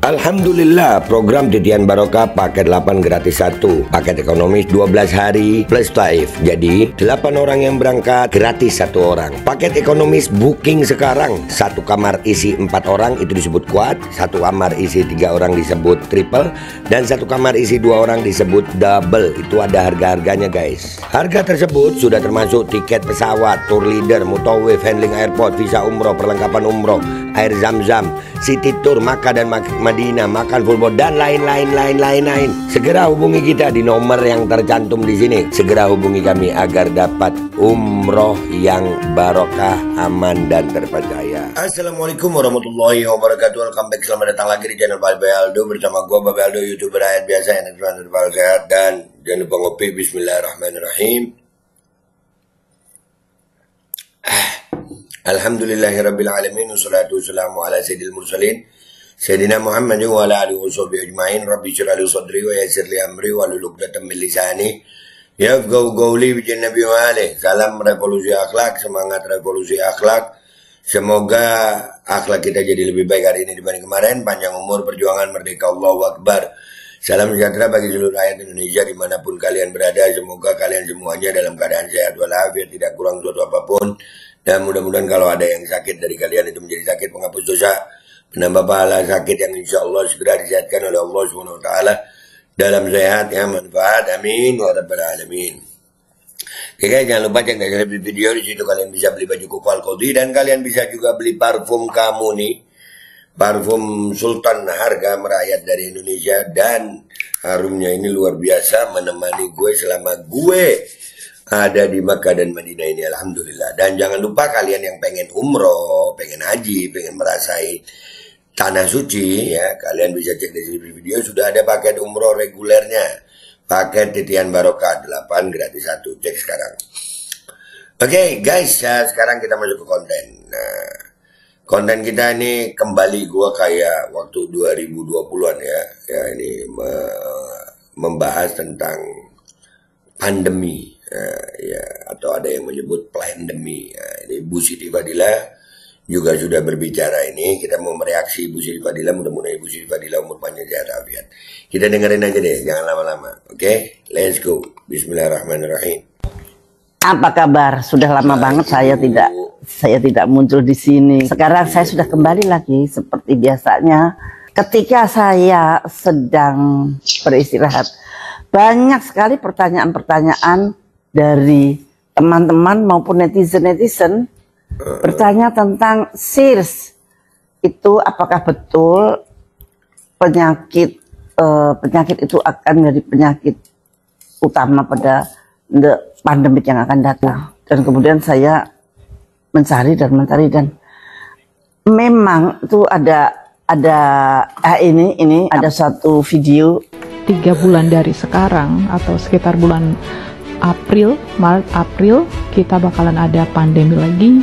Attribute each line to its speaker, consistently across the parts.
Speaker 1: Alhamdulillah, program Titian Barokah paket 8 gratis 1, paket ekonomis 12 hari plus taif. Jadi 8 orang yang berangkat gratis 1 orang. Paket ekonomis booking sekarang, 1 kamar isi 4 orang itu disebut quad, 1 kamar isi 3 orang disebut triple, dan 1 kamar isi 2 orang disebut double. Itu ada harga-harganya guys. Harga tersebut sudah termasuk tiket pesawat, tour leader, mutawif, handling airport, visa umroh, perlengkapan umroh, air zam-zam, city tour, Makkah dan Madinah, makan full board, dan lain-lain. Segera hubungi kita di nomor yang tercantum di sini. Segera hubungi kami agar dapat umroh yang barokah, aman dan terpercaya. Assalamualaikum warahmatullahi wabarakatuh. Welcome back, selamat datang lagi di channel Babe Aldo bersama gua Babe Aldo, YouTuber rakyat biasa yang terus sehat, dan jangan lupa ngopi. Bismillahirrahmanirrahim. Alhamdulillahirabbil alamin, wassalatu wassalamu ala sayyidil mursalin Sayyidina Muhammad wa ala alihi washabihi ajmain. Rabbi shrah li sadri wa yassir li amri wahlul 'uqdatam min lisani yafqahu qawli bi jannabi wa alihi. Salam revolusi akhlak, semangat revolusi akhlak. Semoga akhlak kita jadi lebih baik hari ini dibanding kemarin. Panjang umur, perjuangan, merdeka, Allahu Akbar. Salam sejahtera bagi seluruh rakyat Indonesia dimanapun kalian berada. Semoga kalian semuanya dalam keadaan sehat walafiat, tidak kurang suatu apapun. Dan mudah-mudahan kalau ada yang sakit dari kalian itu menjadi sakit penghapus dosa, menambah pahala sakit yang insya Allah segera disehatkan oleh Allah SWT dalam sehat yang manfaat. Amin wa rabbal alamin. Oke guys, jangan lupa cek dari video di situ kalian bisa beli baju kuku Al-Qadhi, dan kalian bisa juga beli parfum kamu nih, parfum Sultan, harga merayat dari Indonesia, dan harumnya ini luar biasa menemani gue selama gue ada di Makkah dan Madinah ini, alhamdulillah. Dan jangan lupa kalian yang pengen umroh, pengen haji, pengen merasai tanah suci ya, kalian bisa cek di video, sudah ada paket umroh regulernya, paket Titian Barokah 8 gratis 1, cek sekarang. Oke guys, sekarang kita masuk ke konten. Nah, konten kita ini kembali gua kayak waktu 2020-an ya ini membahas tentang pandemi. Atau ada yang menyebut pandemi. Ini Bu Siti Fadila juga sudah berbicara ini. Kita mau mereaksi Bu Siti Fadila. Mudah-mudahan Bu Siti Fadila umur panjang sehat afiat. Kita dengerin aja deh, jangan lama-lama. Oke, let's go. Bismillahirrahmanirrahim.
Speaker 2: Apa kabar? Sudah lama banget saya tidak muncul di sini. Sekarang saya sudah kembali lagi seperti biasanya. Ketika saya sedang beristirahat, banyak sekali pertanyaan-pertanyaan dari teman-teman maupun netizen bertanya tentang SIRS. Itu apakah betul penyakit itu akan menjadi penyakit utama pada pandemik yang akan datang. Dan kemudian saya mencari dan memang itu ini ada satu video
Speaker 3: 3 bulan dari sekarang atau sekitar bulan Maret April kita bakalan ada pandemi lagi.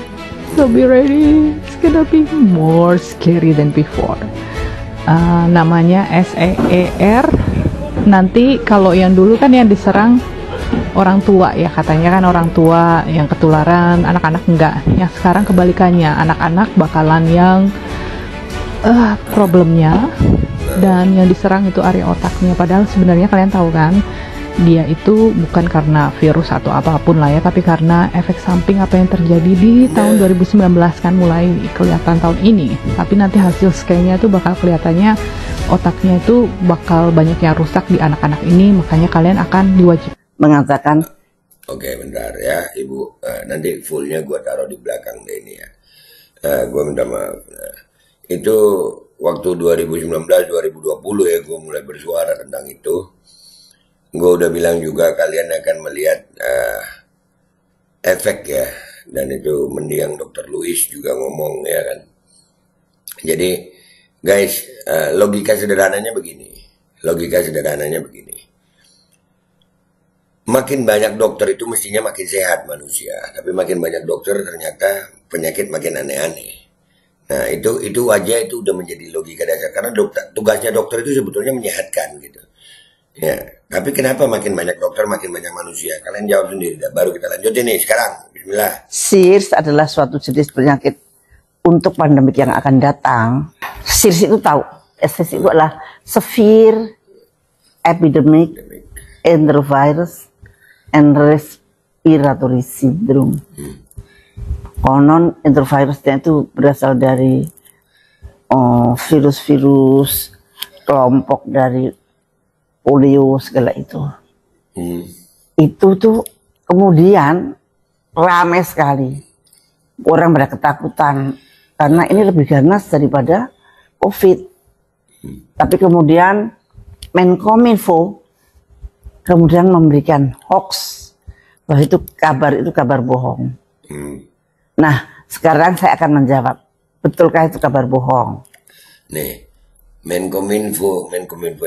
Speaker 3: So be ready, it's gonna be more scary than before. Namanya SEER. Nanti kalau yang dulu kan yang diserang orang tua ya, katanya kan orang tua yang ketularan, anak-anak enggak. Yang sekarang kebalikannya, anak-anak bakalan yang problemnya, dan yang diserang itu area otaknya. Padahal sebenarnya kalian tahu kan, dia itu bukan karena virus atau apapun lah ya, tapi karena efek samping apa yang terjadi di tahun 2019 kan mulai kelihatan tahun ini. Tapi nanti hasil scan-nya itu bakal kelihatannya otaknya itu bakal banyak yang rusak di anak-anak ini, makanya kalian akan diwajibkan
Speaker 2: mengatakan.
Speaker 1: Oke, bentar ya Ibu, nanti fullnya gua taruh di belakang deh ini ya. Gua minta maaf. Itu waktu 2019-2020 ya gua mulai bersuara tentang itu. Gue udah bilang juga kalian akan melihat efek ya, dan itu mendiang Dr. Louis juga ngomong ya kan. Jadi guys, logika sederhananya begini. Makin banyak dokter itu mestinya makin sehat manusia, tapi makin banyak dokter ternyata penyakit makin aneh-aneh. Nah itu aja itu udah menjadi logika dasar, karena tugasnya dokter itu sebetulnya menyehatkan gitu. Ya, tapi kenapa makin banyak dokter, makin banyak manusia? Kalian jawab sendiri. Baru kita lanjutin nih sekarang. Bismillah.
Speaker 2: SIRS adalah suatu jenis penyakit untuk pandemik yang akan datang. SIRS itu tahu SS itu adalah Severe Epidemic Enterovirus and Respiratory Syndrome. Konon enterovirusnya itu berasal dari virus-virus kelompok dari polio segala itu. Itu tuh kemudian ramai sekali. Orang pada ketakutan karena ini lebih ganas daripada COVID. Tapi kemudian Menkominfo kemudian memberikan hoax bahwa itu kabar bohong. Nah, sekarang saya akan menjawab, betulkah itu kabar bohong?
Speaker 1: Nih, Menkominfo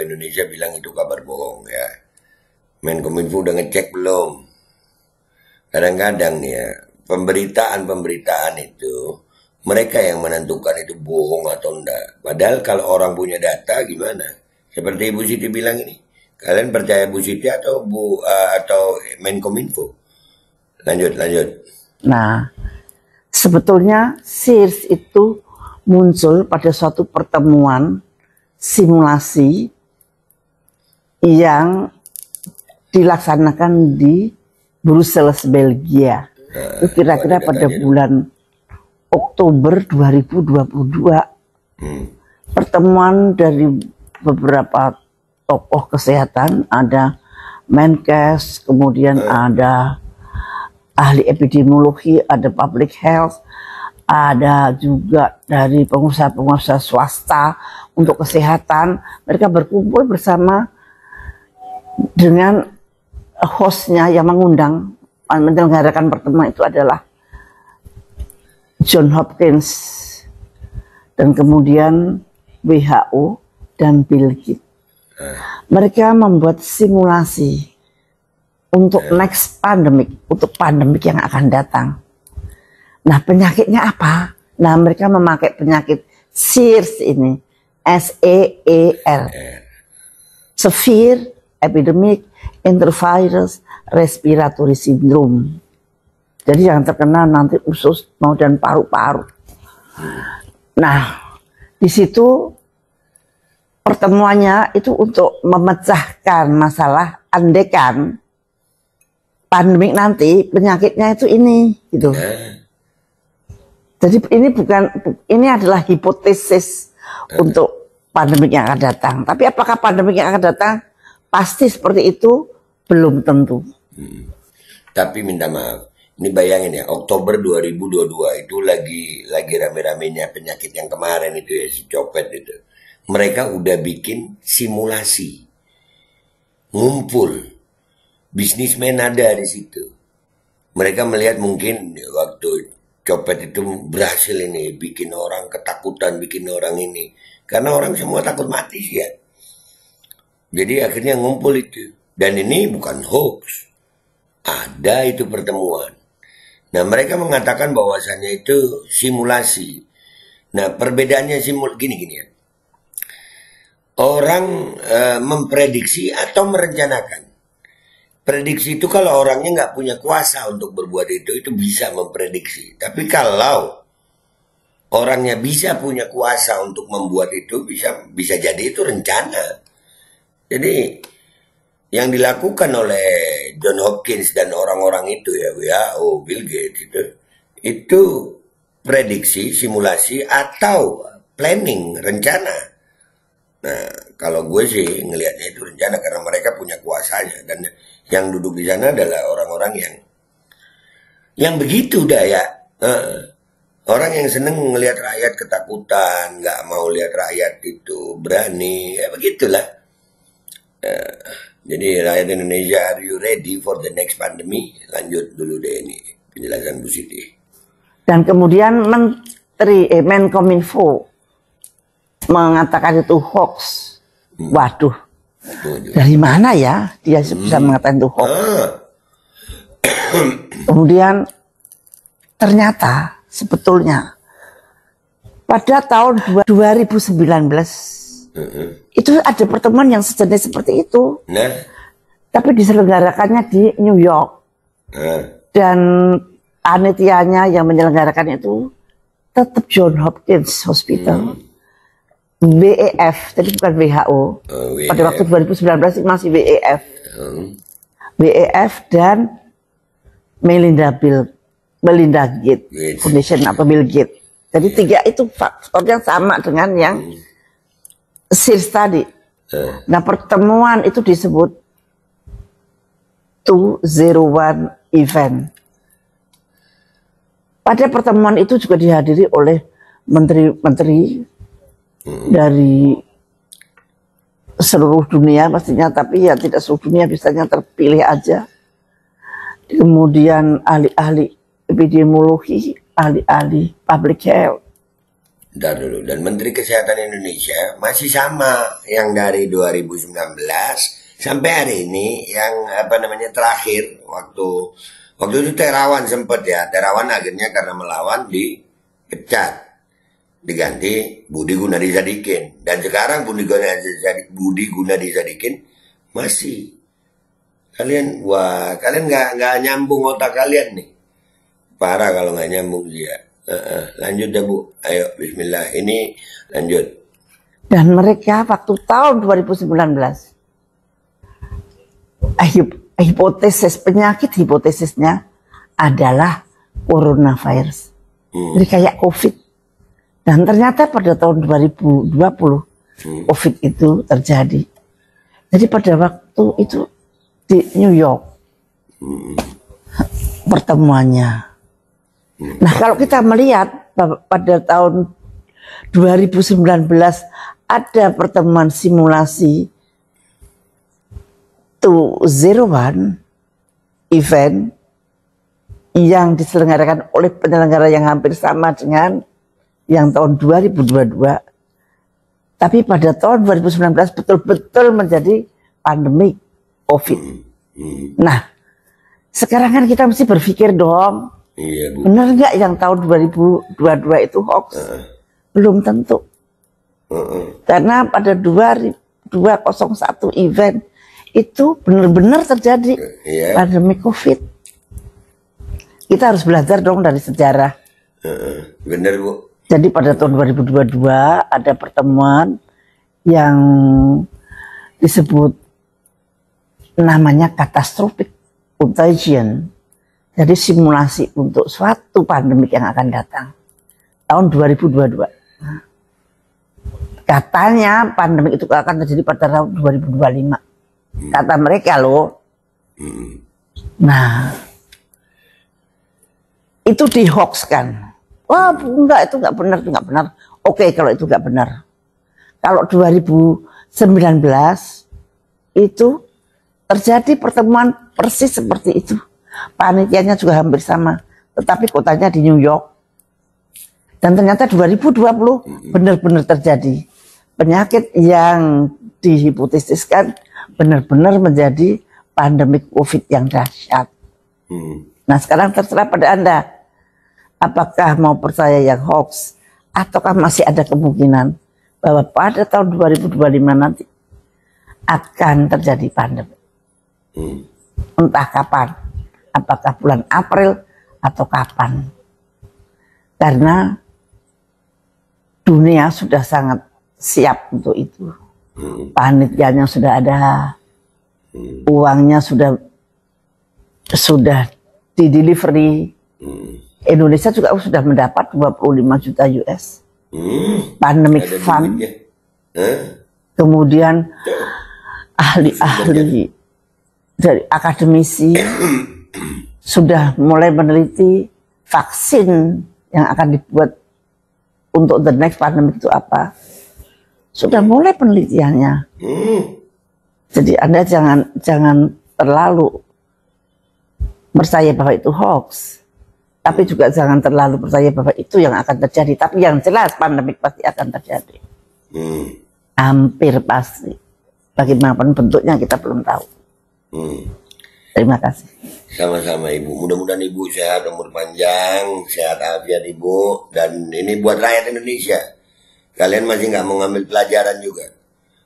Speaker 1: Indonesia bilang itu kabar bohong ya. Menkominfo udah ngecek belum? Kadang-kadang ya, pemberitaan itu mereka yang menentukan itu bohong atau enggak. Padahal kalau orang punya data gimana? Seperti Ibu Siti bilang ini, kalian percaya Bu Siti atau atau Menkominfo? Lanjut.
Speaker 2: Nah, sebetulnya SIRS itu muncul pada suatu pertemuan simulasi yang dilaksanakan di Brussels, Belgia. Itu kira-kira pada bulan Oktober 2022. Pertemuan dari beberapa tokoh kesehatan, ada Menkes, kemudian ada ahli epidemiologi, ada public health, ada juga dari pengusaha-pengusaha swasta untuk kesehatan. Mereka berkumpul bersama dengan hostnya yang mengundang menyelenggarakan pertemuan itu adalah John Hopkins dan kemudian WHO dan Bill Gates. Mereka membuat simulasi untuk next pandemic, untuk pandemik yang akan datang. Nah, penyakitnya apa? Nah, mereka memakai penyakit SARS ini, SEER, Severe Epidemic Enterovirus Respiratory Syndrome. Jadi yang terkena nanti usus mau dan paru-paru. Nah, di situ pertemuannya itu untuk memecahkan masalah andekan pandemik nanti penyakitnya itu ini gitu. Jadi ini adalah hipotesis untuk pandemik yang akan datang. Tapi apakah pandemik yang akan datang pasti seperti itu? Belum tentu.
Speaker 1: Tapi minta maaf, ini bayangin ya, Oktober 2022 itu lagi rame-ramenya penyakit yang kemarin itu ya, si copet itu. Mereka udah bikin simulasi, ngumpul, bisnismen ada di situ. Mereka melihat mungkin waktu copet itu berhasil ini, bikin orang ketakutan, bikin orang ini. Karena orang semua takut mati sih ya. Jadi akhirnya ngumpul itu. Dan ini bukan hoax. Ada itu pertemuan. Nah, mereka mengatakan bahwasannya itu simulasi. Nah, perbedaannya gini ya. Orang memprediksi atau merencanakan. Prediksi itu kalau orangnya nggak punya kuasa untuk berbuat itu bisa memprediksi. Tapi kalau orangnya bisa punya kuasa untuk membuat itu, bisa jadi itu rencana. Jadi yang dilakukan oleh John Hopkins dan orang-orang itu ya, WHO, Bill Gates itu prediksi, simulasi atau planning, rencana. Nah, kalau gue sih ngelihatnya itu rencana karena mereka punya kuasanya dan yang duduk di sana adalah orang-orang yang begitu dah ya. Orang yang seneng ngelihat rakyat ketakutan, nggak mau lihat rakyat itu berani, ya begitulah. Jadi rakyat Indonesia, are you ready for the next pandemic? Lanjut dulu deh ini penjelasan Bu Siti.
Speaker 2: Dan kemudian Menkominfo mengatakan itu hoax. Waduh, dari mana ya dia bisa mengatakan itu hoax? Kemudian ternyata sebetulnya pada tahun 2019 itu ada pertemuan yang sejenis seperti itu. Tapi diselenggarakannya di New York. Dan panitianya yang menyelenggarakan itu tetap John Hopkins Hospital. WEF, jadi bukan WHO. Pada waktu 2019 masih WEF. WEF dan Melinda Gates Foundation atau Bill Gates. Jadi tiga itu faktor yang sama dengan yang SEARS tadi. Nah, pertemuan itu disebut 201 event. Pada pertemuan itu juga dihadiri oleh menteri-menteri dari seluruh dunia pastinya, tapi ya tidak seluruh dunia, biasanya terpilih aja. Kemudian ahli-ahli epidemiologi, ahli-ahli public health.
Speaker 1: Dan Menteri Kesehatan Indonesia masih sama yang dari 2019 sampai hari ini, yang terakhir waktu itu Terawan sempat ya, Terawan akhirnya karena melawan dipecat, diganti Budi Gunadi Sadikin, dan sekarang Budi Gunadi Sadikin masih. Kalian nggak nyambung otak kalian nih, parah kalau nggak nyambung dia. Lanjut ya Bu, ayo Bismillah, ini lanjut.
Speaker 2: Dan mereka waktu tahun 2019 hipotesisnya adalah coronavirus, jadi kayak COVID. Dan ternyata pada tahun 2020 COVID itu terjadi. Jadi pada waktu itu di New York pertemuannya. Nah, kalau kita melihat pada tahun 2019 ada pertemuan simulasi 201 event yang diselenggarakan oleh penyelenggara yang hampir sama dengan yang tahun 2022. Tapi pada tahun 2019 betul-betul menjadi pandemi COVID. Nah, sekarang kan kita mesti berpikir dong,
Speaker 1: iya, Bu.
Speaker 2: Benar nggak yang tahun 2022 itu hoax? Belum tentu. Karena pada 201 event itu benar-benar terjadi pandemi COVID. Kita harus belajar dong dari sejarah.
Speaker 1: Benar, Bu.
Speaker 2: Jadi pada tahun 2022 ada pertemuan yang disebut namanya catastrophic contagion. Jadi simulasi untuk suatu pandemik yang akan datang tahun 2022. Katanya pandemik itu akan terjadi pada tahun 2025. Kata mereka loh. Nah, itu dihoaxkan. Wah, enggak, itu enggak benar, itu enggak benar. Oke, kalau itu enggak benar. Kalau 2019 itu terjadi pertemuan persis seperti itu. Panitianya juga hampir sama, tetapi kotanya di New York. Dan ternyata 2020 benar-benar terjadi. Penyakit yang dihipotesiskan benar-benar menjadi pandemik COVID yang dahsyat. Nah, sekarang terserah pada Anda. Apakah mau percaya yang hoax, ataukah masih ada kemungkinan bahwa pada tahun 2025 nanti akan terjadi pandemi. Entah kapan, apakah bulan April atau kapan. Karena dunia sudah sangat siap untuk itu. Panitianya sudah ada, uangnya sudah di-delivery. Indonesia juga sudah mendapat 25 juta US. Pandemic fund. Kemudian ahli-ahli dari akademisi sudah mulai meneliti vaksin yang akan dibuat untuk the next pandemic itu apa. Sudah mulai penelitiannya. Jadi Anda jangan terlalu percaya bahwa itu hoax. Tapi juga jangan terlalu percaya bahwa itu yang akan terjadi. Tapi yang jelas pandemik pasti akan terjadi. Hampir pasti. Bagaimanapun bentuknya kita belum tahu. Terima kasih.
Speaker 1: Sama-sama Ibu. Mudah-mudahan Ibu sehat, umur panjang, sehat afiat Ibu. Dan ini buat rakyat Indonesia. Kalian masih nggak mau ngambil pelajaran juga.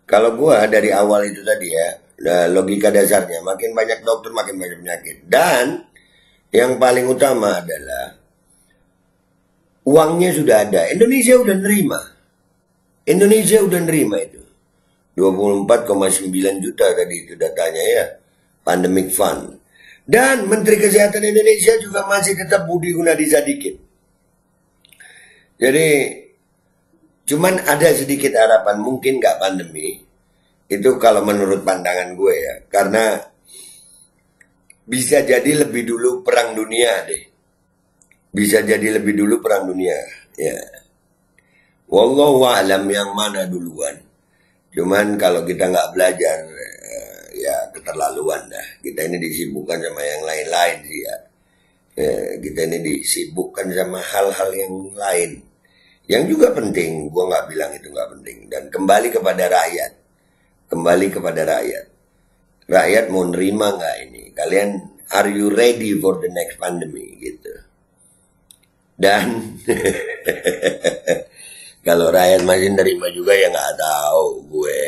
Speaker 1: Kalau gua dari awal itu tadi ya, logika dasarnya, makin banyak dokter makin banyak penyakit. Dan yang paling utama adalah uangnya sudah ada. Indonesia udah nerima. Indonesia udah nerima itu. 24,9 juta tadi itu datanya ya. Pandemic Fund. Dan Menteri Kesehatan Indonesia juga masih tetap Budi Gunadisadikin. Jadi cuman ada sedikit harapan mungkin nggak pandemi. Itu kalau menurut pandangan gue ya. Karena bisa jadi lebih dulu perang dunia deh. Bisa jadi lebih dulu perang dunia. Ya. Wallahu a'lam yang mana duluan. Cuman kalau kita nggak belajar, ya keterlaluan dah. Kita ini disibukkan sama yang lain-lain sih ya. Kita ini disibukkan sama hal-hal yang lain. Yang juga penting, gua nggak bilang itu nggak penting. Dan kembali kepada rakyat. Kembali kepada rakyat. Rakyat mau nerima nggak ini? Kalian, are you ready for the next pandemic gitu. Dan kalau rakyat masih nerima juga ya nggak tahu gue.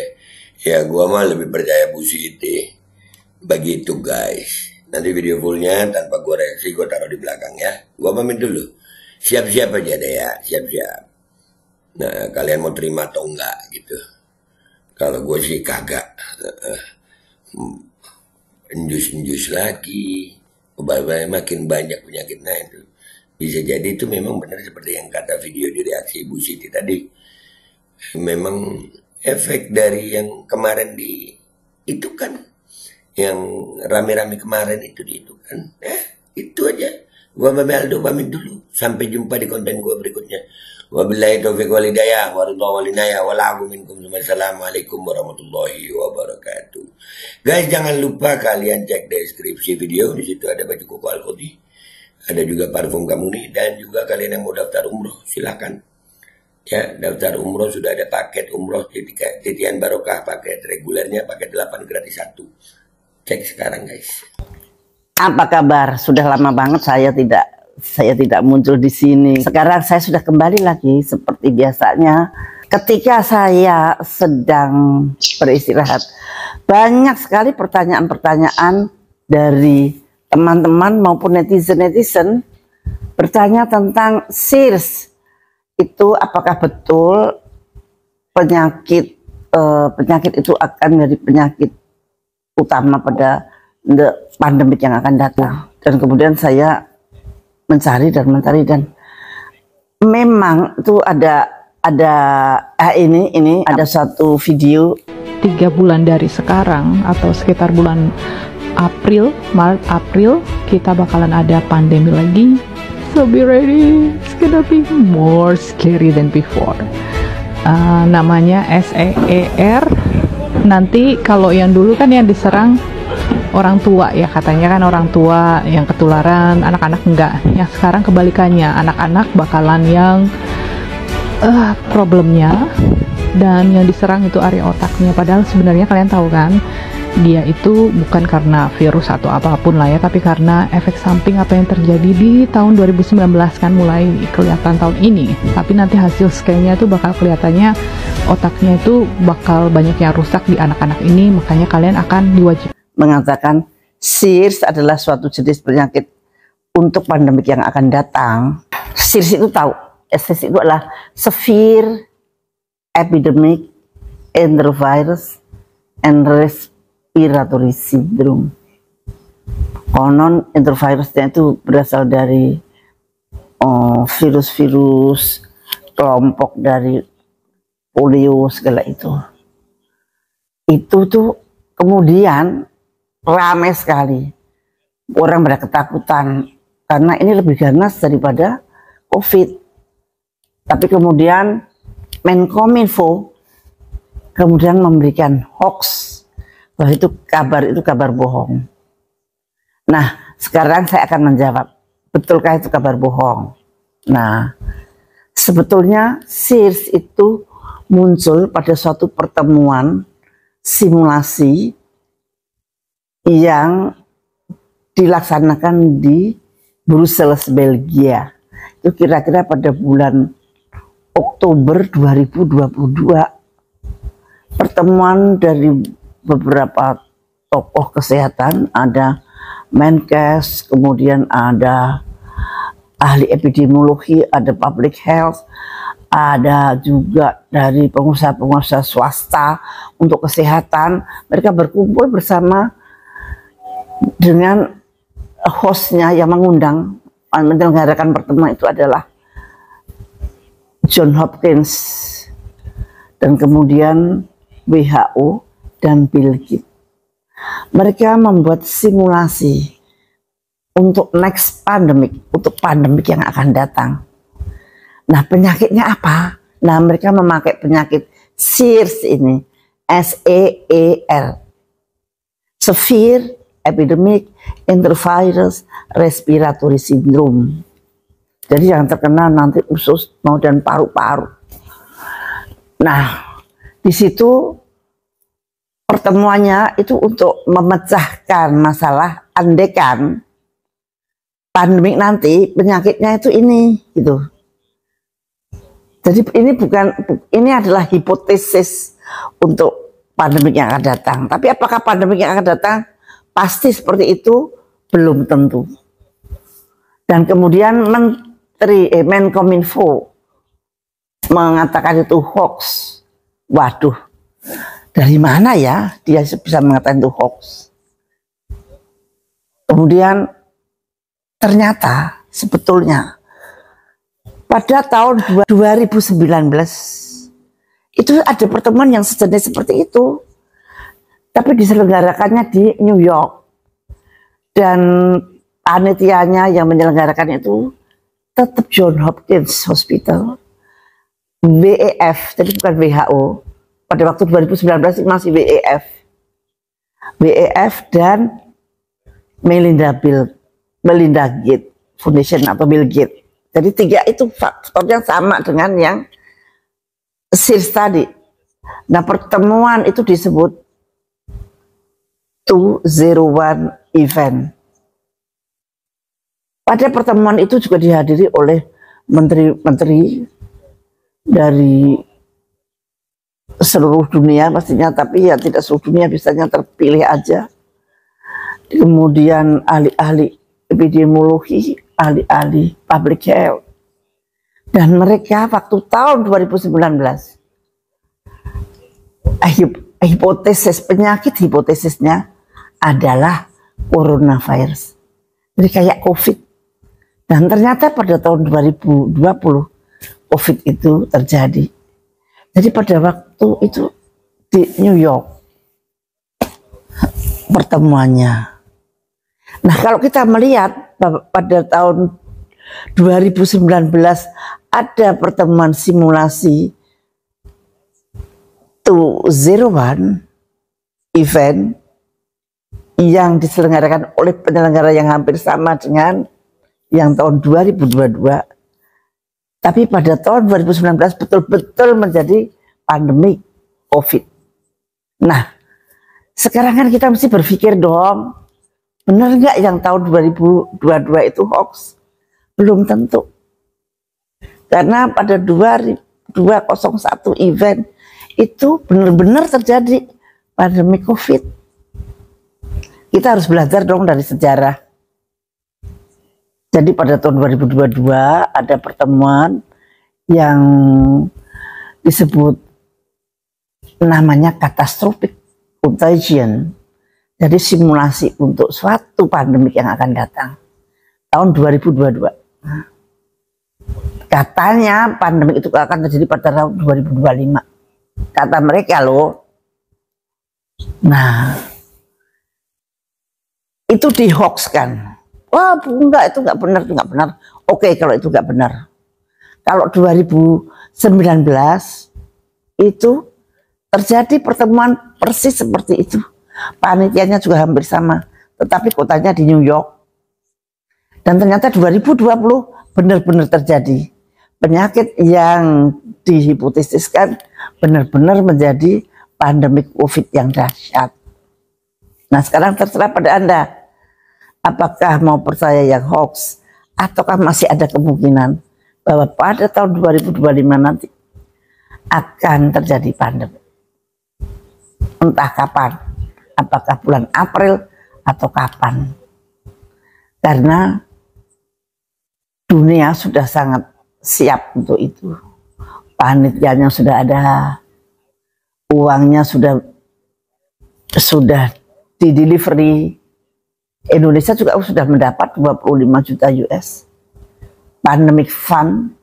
Speaker 1: Ya gue mah lebih percaya Bu Siti. Begitu guys. Nanti video fullnya tanpa gue reaksi gue taruh di belakang ya. Gue pamit dulu. Siap-siap aja deh ya. Siap-siap. Nah kalian mau terima atau enggak gitu. Kalau gue sih kagak. Enjus-enjus lagi. Makin banyak penyakitnya itu. Bisa jadi itu memang benar seperti yang kata video di reaksi Ibu Siti tadi. Memang efek dari yang kemarin itu kan. Yang rame-rame kemarin itu kan. Itu aja. Gua Mbak Aldo pamit dulu. Sampai jumpa di konten gua berikutnya. Wabillahi taufiq wal hidayah. Wassalamualaikum warahmatullahi wabarakatuh. Guys, jangan lupa kalian cek deskripsi video. Di situ ada baju koko Al-Khudi. Ada juga parfum kamu nih. Dan juga kalian yang mau daftar umroh, silakan. Ya, daftar umroh sudah ada paket umroh titian barokah, paket regulernya, paket 8 gratis 1. Cek sekarang guys.
Speaker 2: Apa kabar? Sudah lama banget saya tidak muncul di sini. Sekarang saya sudah kembali lagi seperti biasanya. Ketika saya sedang beristirahat, banyak sekali pertanyaan-pertanyaan dari teman-teman maupun netizen bertanya tentang SIRS. Itu apakah betul penyakit itu akan menjadi penyakit utama pada pandemik yang akan datang. Dan kemudian saya mencari dan memang itu ini ada satu video
Speaker 3: 3 bulan dari sekarang atau sekitar bulan Maret April kita bakalan ada pandemi lagi. So be ready, it's gonna be more scary than before. Namanya SEER. Nanti kalau yang dulu kan yang diserang orang tua ya, katanya kan orang tua yang ketularan, anak-anak enggak. Yang sekarang kebalikannya, anak-anak bakalan yang problemnya, dan yang diserang itu area otaknya. Padahal sebenarnya kalian tahu kan, dia itu bukan karena virus atau apapun lah ya, tapi karena efek samping apa yang terjadi di tahun 2019 kan mulai kelihatan tahun ini. Tapi nanti hasil scan-nya itu bakal kelihatannya otaknya itu bakal banyak yang rusak di anak-anak ini, makanya kalian akan diwajibkan.
Speaker 2: Mengatakan SIRS adalah suatu jenis penyakit untuk pandemik yang akan datang. SIRS itu tahu, SIRS itu adalah Severe Epidemic Enterovirus and Respiratory Syndrome. Konon enterovirusnya itu berasal dari virus-virus kelompok dari polio segala itu. Itu tuh kemudian ramai sekali. Orang pada ketakutan karena ini lebih ganas daripada COVID. Tapi kemudian Menkominfo kemudian memberikan hoax bahwa itu kabar bohong. Nah, sekarang saya akan menjawab, betulkah itu kabar bohong? Nah, sebetulnya SIRS itu muncul pada suatu pertemuan simulasi yang dilaksanakan di Brussels, Belgia. Itu kira-kira pada bulan Oktober 2022. Pertemuan dari beberapa tokoh kesehatan, ada Menkes, kemudian ada ahli epidemiologi, ada public health, ada juga dari pengusaha-pengusaha swasta untuk kesehatan. Mereka berkumpul bersama dengan hostnya yang mengundang menyelenggarakan pertemuan itu adalah John Hopkins dan kemudian WHO dan Bill Gates. Mereka membuat simulasi untuk next pandemic, untuk pandemik yang akan datang. Nah, penyakitnya apa? Nah, mereka memakai penyakit SARS ini, SARS, Severe Epidemic Intervirus Respiratory Syndrome. Jadi yang terkena nanti usus, mau dan paru-paru. Nah, di situ pertemuannya itu untuk memecahkan masalah andekan pandemik nanti penyakitnya itu ini gitu. Jadi ini adalah hipotesis untuk pandemik yang akan datang. Tapi apakah pandemik yang akan datang pasti seperti itu? Belum tentu. Dan kemudian Menkominfo mengatakan itu hoax. Waduh, dari mana ya dia bisa mengatakan itu hoax? Kemudian ternyata sebetulnya pada tahun 2019 itu ada pertemuan yang sejenis seperti itu, tapi diselenggarakannya di New York dan panitianya yang menyelenggarakan itu tetap John Hopkins Hospital, WEF, jadi bukan WHO. Pada waktu 2019 masih WEF dan Melinda Gates Foundation atau Bill Gates. Jadi tiga itu faktornya sama dengan yang SARS tadi. Nah, pertemuan itu disebut 201 event. Pada pertemuan itu juga dihadiri oleh menteri-menteri dari seluruh dunia pastinya, tapi ya tidak seluruh dunia, biasanya terpilih aja. Kemudian ahli-ahli epidemiologi, ahli-ahli public health. Dan mereka waktu tahun 2019 hipotesisnya adalah coronavirus. Jadi kayak COVID. Dan ternyata pada tahun 2020 COVID itu terjadi. Jadi pada waktu itu di New York pertemuannya. Nah, kalau kita melihat pada tahun 2019 ada pertemuan simulasi 201 event yang diselenggarakan oleh penyelenggara yang hampir sama dengan yang tahun 2022. Tapi pada tahun 2019 betul-betul menjadi pandemi COVID. Nah, sekarang kan kita mesti berpikir dong, benar nggak yang tahun 2022 itu hoax? Belum tentu. Karena pada 201 event itu benar-benar terjadi pandemi COVID. Kita harus belajar dong dari sejarah. Jadi pada tahun 2022 ada pertemuan yang disebut namanya catastrophic contagion. Jadi simulasi untuk suatu pandemik yang akan datang tahun 2022. Katanya pandemik itu akan terjadi pada tahun 2025. Kata mereka loh. Nah, itu dihoaxkan. Wah, enggak, itu enggak benar, itu enggak benar. Oke, kalau itu enggak benar. Kalau 2019 itu terjadi pertemuan persis seperti itu. Panitianya juga hampir sama, tetapi kotanya di New York. Dan ternyata 2020 benar-benar terjadi. Penyakit yang dihipotesiskan benar-benar menjadi pandemi COVID yang dahsyat. Nah, sekarang terserah pada Anda. Apakah mau percaya yang hoax, ataukah masih ada kemungkinan bahwa pada tahun 2025 nanti akan terjadi pandemi. Entah kapan, apakah bulan April atau kapan. Karena dunia sudah sangat siap untuk itu. panitianya sudah ada, uangnya sudah di delivery. Indonesia juga sudah mendapat 25 juta US pandemic fund.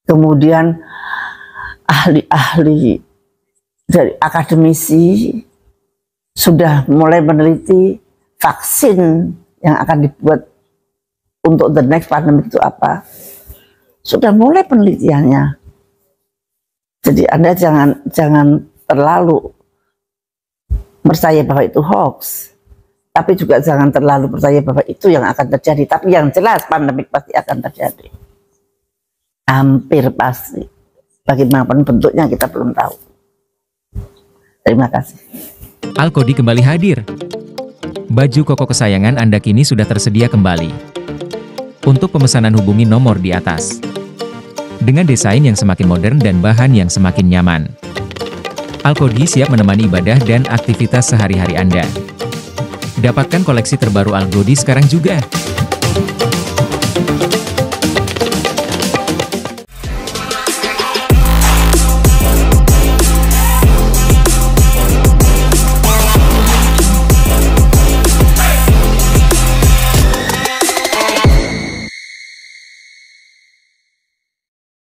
Speaker 2: Kemudian ahli-ahli dari akademisi sudah mulai meneliti vaksin yang akan dibuat untuk the next pandemic itu apa. Sudah mulai penelitiannya. Jadi Anda jangan terlalu percaya bahwa itu hoax. Tapi juga jangan terlalu percaya bahwa itu yang akan terjadi. Tapi yang jelas pandemik pasti akan terjadi. Hampir pasti. Bagaimanapun bentuknya kita belum tahu. Terima kasih.
Speaker 4: Alkodi kembali hadir. Baju koko kesayangan Anda kini sudah tersedia kembali. Untuk pemesanan hubungi nomor di atas. Dengan desain yang semakin modern dan bahan yang semakin nyaman. Alkodi siap menemani ibadah dan aktivitas sehari-hari Anda. Dapatkan koleksi terbaru Alkodi sekarang juga.